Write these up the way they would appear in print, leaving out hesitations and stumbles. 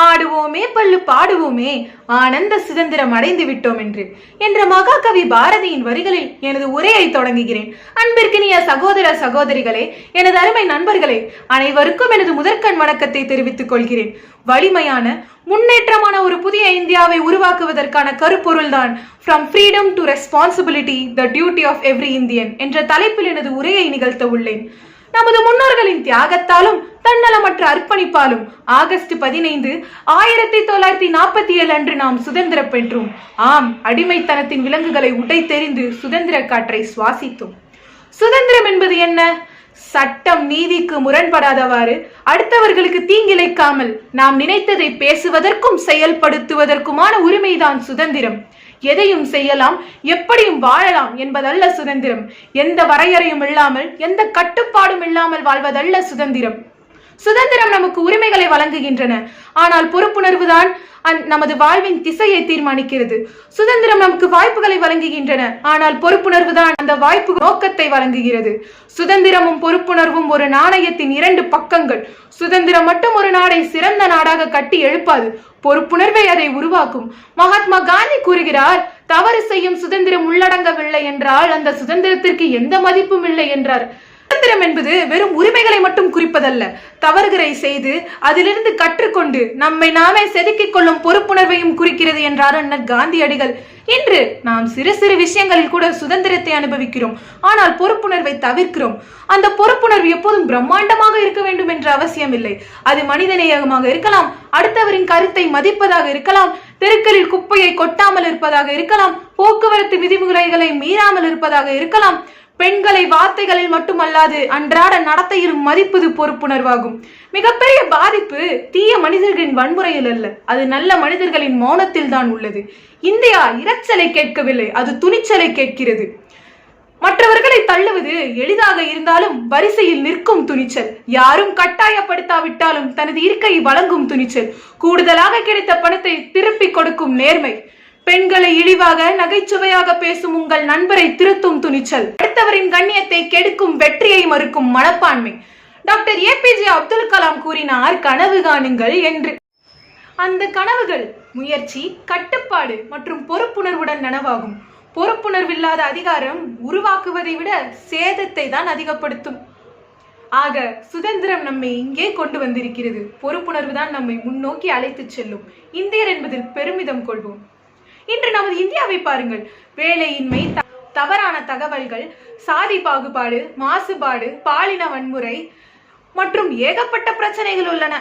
ஆடுவோமே பள்ளு பாடுவோமே ஆனந்த சுதந்திரம் அடைந்து விட்டோம் என்ற மகாகவி பாரதியின் வரிகளில் எனது உரையை தொடங்குகிறேன். அன்பிற்கினிய சகோதர சகோதரிகளே, எனது அருமை நண்பர்களே, அனைவருக்கும் எனது முதற்கண் வணக்கத்தை தெரிவித்துக் கொள்கிறேன். வலிமையான முன்னேற்றமான ஒரு புதிய இந்தியாவை உருவாக்குவதற்கான கருப்பொருள்தான் from freedom to responsibility the duty of every Indian என்ற தலைப்பில் எனது உரையை நிகழ்த்த உள்ளேன். நமது முன்னோர்களின் தியாகத்தாலும் தன்னலமற்ற அர்ப்பணிப்பாலும் ஆகஸ்ட் 15, 1947 அன்று நாம் சுதந்திரம் பெற்றோம். ஆம், அடிமைத்தனத்தின் விலங்குகளை உடைத்தெறிந்து சுதந்திர காற்றை சுவாசித்தோம். சுதந்திரம் என்பது என்ன? சட்டம் நீதிக்கு முரண்படாதவாறு அடுத்தவர்களுக்கு தீங்கிழைக்காமல் நாம் நினைத்ததை பேசுவதற்கும் செயல்படுத்துவதற்குமான உரிமைதான் சுதந்திரம். எதையும் செய்யலாம், எப்படியும் வாழலாம் என்பதல்ல சுதந்திரம். எந்த வரையறையும் இல்லாமல், எந்த கட்டுப்பாடும் இல்லாமல் வாழ்வதல்ல சுதந்திரம். சுதந்திரம் நமக்கு உரிமைகளை வழங்குகின்றன, ஆனால் பொறுப்புணர்வுதான் நமது வாழ்வின் திசையை தீர்மானிக்கிறது. சுதந்திரம் நமக்கு வாய்ப்புகளை வழங்குகின்றன, ஆனால் பொறுப்புணர்வுதான் அந்த வாய்ப்பு நோக்கத்தை வழங்குகிறது. சுதந்திரமும் பொறுப்புணர்வும் ஒரு நாணயத்தின் இரண்டு பக்கங்கள். சுதந்திரம் மட்டும் ஒரு நாடை சிறந்த நாடாக கட்டி எழுப்பாது, பொறுப்புணர்வை அதை உருவாக்கும். மகாத்மா காந்தி கூறுகிறார், தவறு செய்யும் சுதந்திரம் உள்ளடங்கவில்லை என்றால் அந்த சுதந்திரத்திற்கு எந்த மதிப்பும் இல்லை என்றார். சுதந்திரம் என்பது வெறும் உரிமைகளை மட்டும் குறிப்பதல்ல, தவறுகளை செய்து அதிலிருந்து கற்றுக்கொண்டு நம்மை நாமே செதுக்கிக் கொள்ளும் பொறுப்புணர்வையும் குறிக்கிறது என்றார் அண்ணல் காந்தியடிகள். இன்று நாம் சிறு சிறு விஷயங்களில் கூட சுதந்திரத்தை அனுபவிக்கிறோம், ஆனால் பொறுப்புணர்வை தவிர்க்கிறோம். அந்த பொறுப்புணர்வு எப்போதும் பிரம்மாண்டமாக இருக்க வேண்டும் என்ற அவசியம் இல்லை. அது மனிதநேயமாக இருக்கலாம், அடுத்தவரின் கருத்தை மதிப்பதாக இருக்கலாம், தெருக்களில் குப்பையை கொட்டாமல் இருப்பதாக இருக்கலாம், போக்குவரத்து விதிமுறைகளை மீறாமல் இருப்பதாக இருக்கலாம். பெண்களை வார்த்தைகளில் மட்டுமல்லாது அன்றாட நடத்தையிலும் மதிப்பது பொறுப்புணர்வாகும். மிகப்பெரிய பாதிப்பு தீய மனிதர்களின் வன்முறையில் அல்ல, அது நல்ல மனிதர்களின் மௌனத்தில் தான் உள்ளது. இந்தியா இரைச்சலை கேட்கவில்லை, அது துணிச்சலை கேட்கிறது. மற்றவர்களை தள்ளுவது எளிதாக இருந்தாலும் வரிசையில் நிற்கும் துணிச்சல், யாரும் கட்டாயப்படுத்தாவிட்டாலும் தனது இருக்கையை வழங்கும் துணிச்சல், கூடுதலாக கிடைத்த பணத்தை திருப்பி கொடுக்கும் நேர்மை, பெண்களை இழிவாக நகைச்சுவையாக பேசும் உங்கள் நண்பரை திருத்தும் துணிச்சல், அடுத்தவரின் கண்ணியத்தை கெடுக்கும் வெற்றியை மறுக்கும் மனப்பான்மை. டாக்டர் APJ அப்துல் கலாம் கூறினார், கனவு காணுங்கள் என்று. அந்த கனவுகள் முயற்சி, கட்டுப்பாடு மற்றும் பொறுப்புணர்வுடன் நனவாகும். பொறுப்புணர்வில்லாத அதிகாரம் உருவாக்குவதை விட சேதத்தை தான் அதிகப்படுத்தும். ஆக சுதந்திரம் நம்மை இங்கே கொண்டு வந்திருக்கிறது. பொறுப்புணர்வு தான் நம்மை முன்னோக்கி அழைத்து செல்லும். இந்தியர் என்பதில் பெருமிதம் கொள்வோம். இன்று நமது இந்தியாவை பாருங்கள். வேலையின்மை, தவறான தகவல்கள், சாதி பாகுபாடு, மாசுபாடு, பாலின வன்முறை மற்றும் ஏகப்பட்ட பிரச்சனைகள் உள்ளன.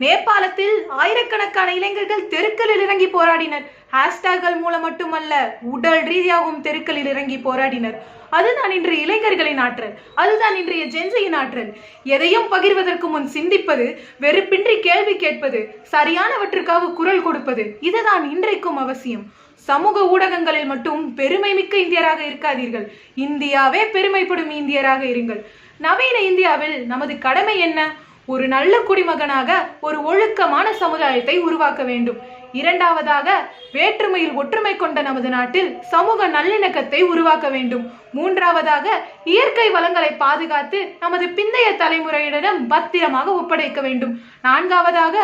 நேபாளத்தில் ஆயிரக்கணக்கான இளைஞர்கள் தெருக்களில் இறங்கி போராடினர். ஹேஷ்டாக்கள் மூலம் மட்டுமல்ல, உடல் ரீதியாகவும் தெருக்களில் இறங்கி போராடினர். அதுதான் இன்று இளைஞர்களின் ஆற்றல், அதுதான் இன்றைய ஜென்சியின் ஆற்றல். எதையும் பகிர்வதற்கு முன் சிந்திப்பது, வெறுப்பின்றி கேள்வி கேட்பது, சரியானவற்றுக்காக குரல் கொடுப்பது, இதுதான் இன்றைக்கும் அவசியம். சமூக ஊடகங்களில் மட்டும் பெருமை மிக்க இந்தியராக இருக்காதீர்கள், இந்தியாவே பெருமைப்படும் இந்தியராக இருங்கள். நவீன இந்தியாவில் நமது கடமை என்ன? ஒரு நல்ல குடிமகனாக ஒரு ஒழுக்கமான சமுதாயத்தை உருவாக்க வேண்டும். இரண்டாவதாக, வேற்றுமையில் ஒற்றுமை கொண்ட நமது நாட்டில் சமூக நல்லிணக்கத்தை உருவாக்க வேண்டும். மூன்றாவதாக, இயற்கை வளங்களை பாதுகாத்து நமது பிந்தைய தலைமுறையினரிடம் பத்திரமாக ஒப்படைக்க வேண்டும். நான்காவதாக,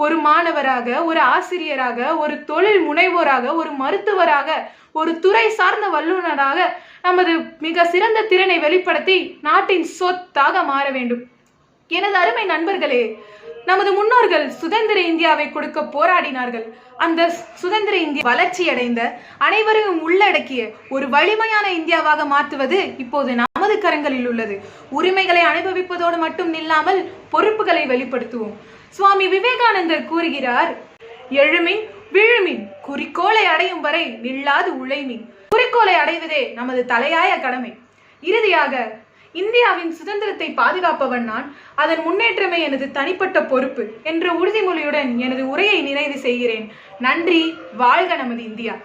ஒரு மாணவராக, ஒரு ஆசிரியராக, ஒரு தொழில் முனைவோராக, ஒரு மருத்துவராக, ஒரு துறை சார்ந்த வல்லுநராக நமது மிக சிறந்த திறனை வெளிப்படுத்தி நாட்டின் சொத்தாக மாற வேண்டும். எனது அருமை நண்பர்களே, நமது முன்னோர்கள் சுதந்திர இந்தியாவை கொடுக்க போராடினார்கள். அந்த சுதந்திர இந்தியா வளர்ச்சி அடைந்த அனைவரையும் உள்ளடக்கிய ஒரு வலிமையான இந்தியாவாக மாற்றுவது இப்போது நமது கரங்களில் உள்ளது. உரிமைகளை அனுபவிப்பதோடு மட்டும் நில்லாமல் பொறுப்புகளை வெளிப்படுத்துவோம். சுவாமி விவேகானந்தர் கூறுகிறார், எழுமின் விழுமின், குறிக்கோளை அடையும் வரை நில்லாது உழைமின். குறிக்கோளை அடைவதே நமது தலையாய கடமை. இறுதியாக, இந்தியாவின் சுதந்திரத்தை பாதுகாப்பவன் நான், அதன் முன்னேற்றமே எனது தனிப்பட்ட பொறுப்பு என்ற உறுதிமொழியுடன் எனது உரையை நிறைவு செய்கிறேன். நன்றி. வாழ்க நமது இந்தியா.